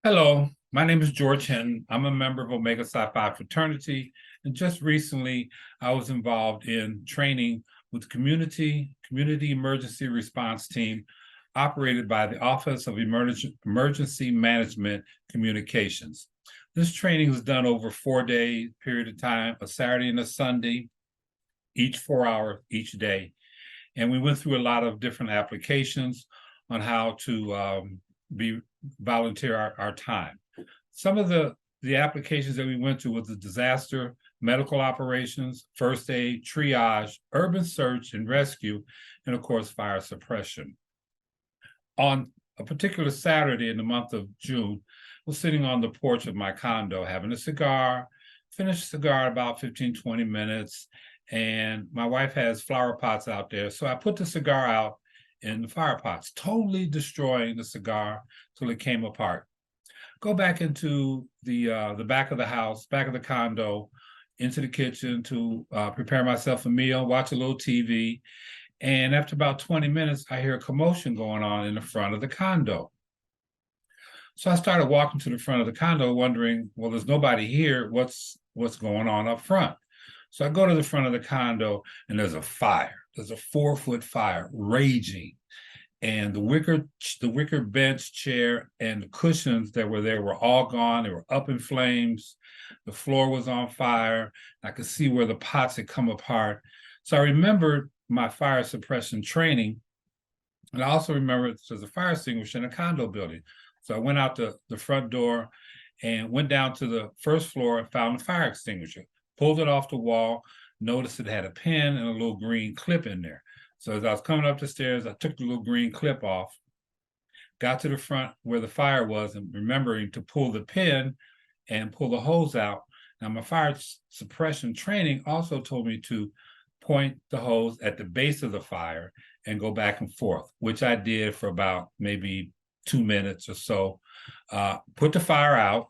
Hello, my name is George Hinton. I'm a member of Omega Psi Phi fraternity, and just recently I was involved in training with Community Emergency Response Team operated by the Office of Emergency Management Communications. This training was done over a 4-day period of time, a Saturday and a Sunday, each 4 hours each day. And we went through a lot of different applications on how to be volunteer our time. Some of the applications that we went to was the disaster, medical operations, first aid, triage, urban search and rescue, and of course, fire suppression. On a particular Saturday in the month of June, I was sitting on the porch of my condo having a cigar, finished the cigar about 15, 20 minutes, and my wife has flower pots out there. So I put the cigar out in the fire pots, totally destroying the cigar till it came apart. Go back into the back of the house, back of the condo, into the kitchen to prepare myself a meal, watch a little TV. And after about 20 minutes, I hear a commotion going on in the front of the condo. So I started walking to the front of the condo, wondering, well, there's nobody here. What's going on up front? So I go to the front of the condo, and there's a fire. There's a 4-foot fire raging, and the wicker bench, chair, and the cushions that were there were all gone. They were up in flames. The floor was on fire. I could see where the pots had come apart. So I remembered my fire suppression training, and I also remembered there's a fire extinguisher in a condo building. So I went out the front door and went down to the first floor and found the fire extinguisher, pulled it off the wall, noticed it had a pin and a little green clip in there. So as I was coming up the stairs, I took the little green clip off, got to the front where the fire was, and remembering to pull the pin and pull the hose out. Now, my fire suppression training also told me to point the hose at the base of the fire and go back and forth, which I did for about maybe 2 minutes or so. Put the fire out,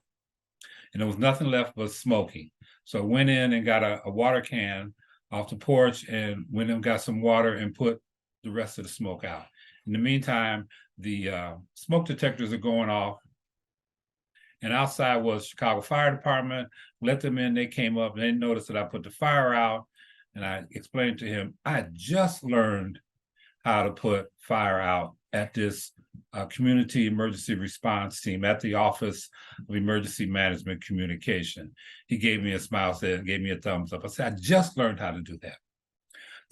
and there was nothing left but smoking. So I went in and got a water can off the porch and went and got some water and put the rest of the smoke out. In the meantime, the smoke detectors are going off. And outside was Chicago Fire Department. Let them in, they came up, and they noticed that I put the fire out. And I explained to him, I just learned how to put fire out at this community emergency response team at the Office of Emergency Management Communication. He gave me a smile, gave me a thumbs up. I said, I just learned how to do that.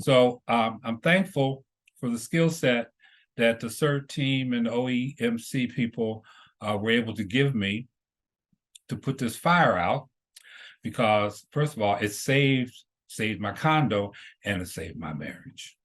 So I'm thankful for the skill set that the CERT team and the OEMC people were able to give me to put this fire out, because first of all, it saved my condo and it saved my marriage.